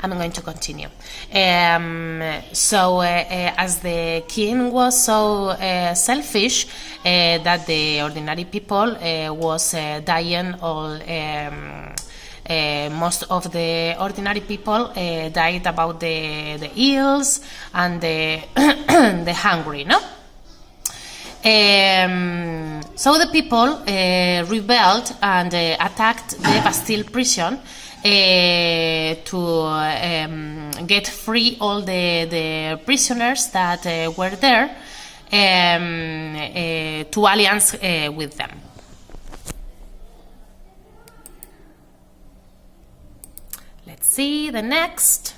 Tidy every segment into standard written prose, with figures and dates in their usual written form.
I'm going to continue. As the king was so selfish that the ordinary people was dying all. Most of the ordinary people died about the ills and the the hungry, no? So the people rebelled and attacked the Bastille prison to get free all the prisoners that were there to alliance with them. Let's see the next.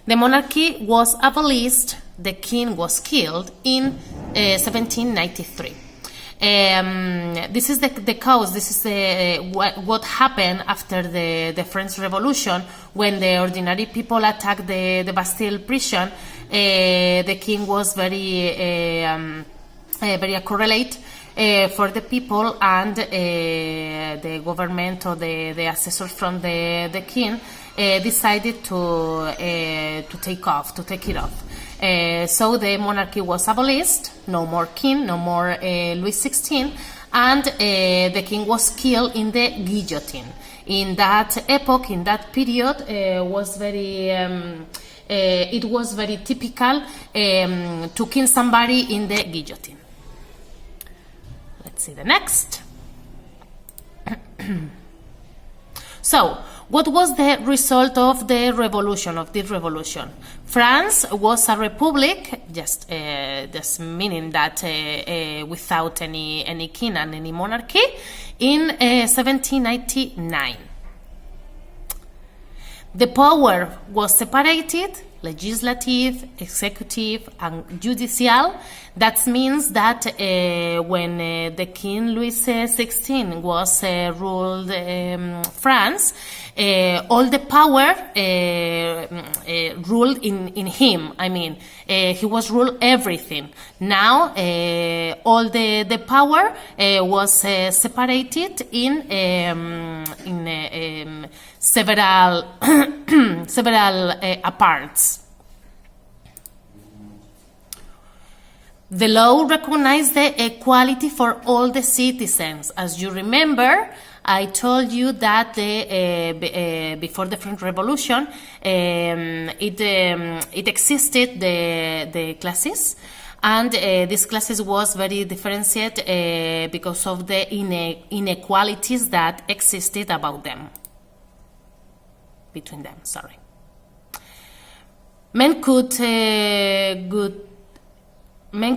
The monarchy was abolished. The king was killed in 1793. This is the cause. This is what happened after the French Revolution, when the ordinary people attacked the Bastille prison. The king was very correlate for the people, and the government or the assessors from the king decided to take it off. So the monarchy was abolished, no more king, no more Louis XVI, and the king was killed in the guillotine. In that epoch, in that period, it was very typical to kill somebody in the guillotine. Let's see the next. So, what was the result of the revolution, of this revolution? France was a republic, just meaning that without any king and any monarchy, in 1799. The power was separated, legislative, executive, and judicial. That means that when the King Louis XVI was ruled France, all the power ruled in him. I mean, he was ruled everything. Now, all the power was separated in several parts. The law recognized the equality for all the citizens. As you remember, I told you that before the French Revolution, it existed the classes, and these classes was very differentiated because of the inequalities that existed about them. Between them, sorry. Men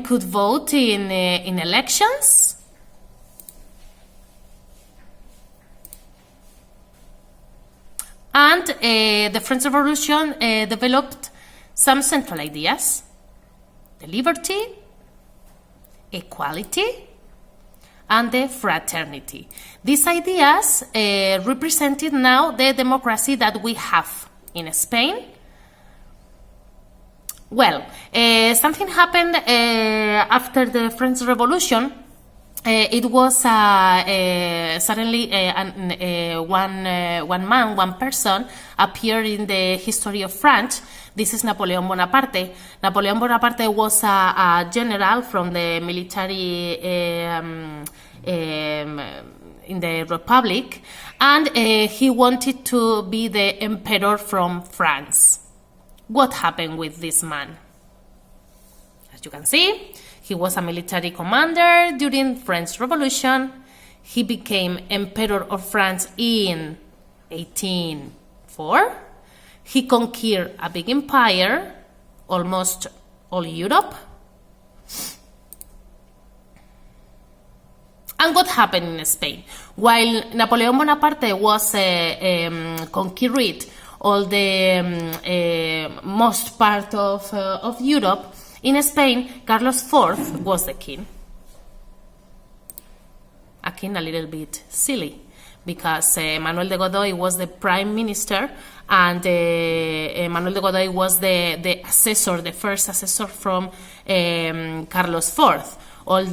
could vote in elections. And the French Revolution developed some central ideas: the liberty, equality, and the fraternity. These ideas represented now the democracy that we have in Spain. Well, something happened after the French Revolution. It was suddenly one person appeared in the history of France. This is Napoleon Bonaparte. Napoleon Bonaparte was a general from the military in the Republic, and he wanted to be the emperor from France. What happened with this man? As you can see, he was a military commander during French Revolution. He became emperor of France in 1804. He conquered a big empire, almost all Europe. And what happened in Spain? While Napoleon Bonaparte was conquered all the most part of Europe, in Spain, Carlos IV was the king. A king a little bit silly, because Manuel de Godoy was the prime minister, and Manuel de Godoy was the assessor, the first assessor from Carlos IV. All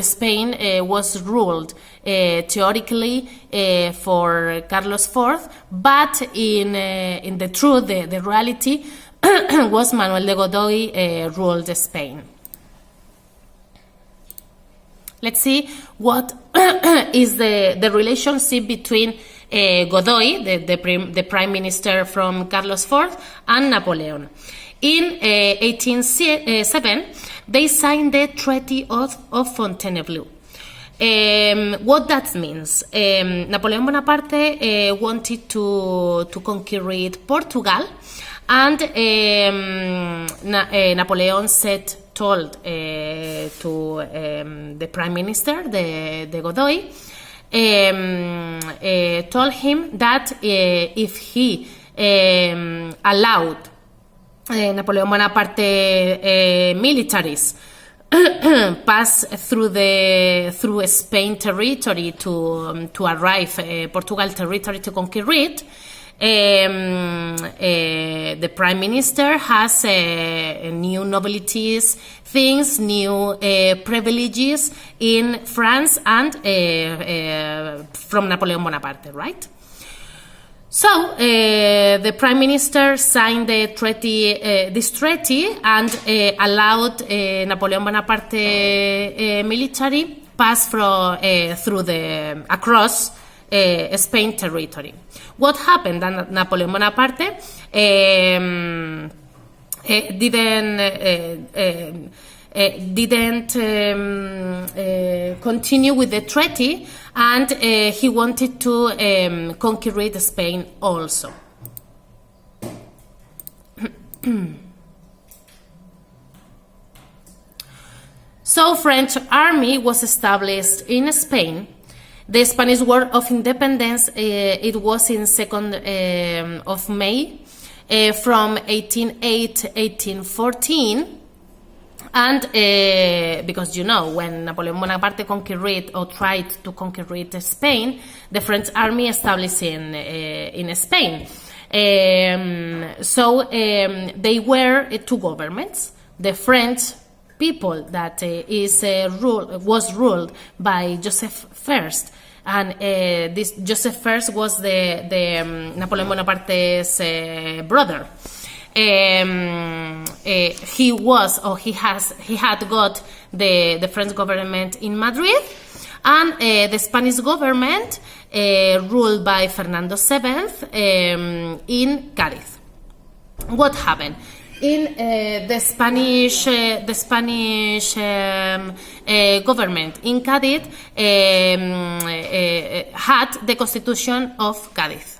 Spain was ruled theoretically for Carlos IV, but in the truth, the reality was Manuel de Godoy ruled Spain. Let's see what is the relationship between Godoy, the prime minister from Carlos IV, and Napoleon. In 1807, they signed the Treaty of Fontainebleau. What that means? Napoleon Bonaparte wanted to conquer Portugal, and Napoleon told to the prime minister, the Godoy, told him that if he allowed Napoleon Bonaparte militaries pass through Spain territory to arrive Portugal territory to conquer it, the prime minister has new nobilities, things, new privileges in France and from Napoleon Bonaparte, right? So the prime minister signed the treaty, this treaty, and allowed Napoleon Bonaparte military pass across Spain territory. What happened? That Napoleon Bonaparte didn't continue with the treaty, and he wanted to conquer Spain also. So French army was established in Spain. The Spanish War of Independence, it was in 2nd of May from 1808-1814. And because, you know, when Napoleon Bonaparte conquered or tried to conquer Spain, the French army established in Spain. So they were two governments. The French people that was ruled by Joseph I, and this Joseph I was the Napoleon Bonaparte's brother. He had got the French government in Madrid, and the Spanish government ruled by Fernando VII in Cádiz. What happened? In the Spanish government in Cádiz had the Constitution of Cádiz.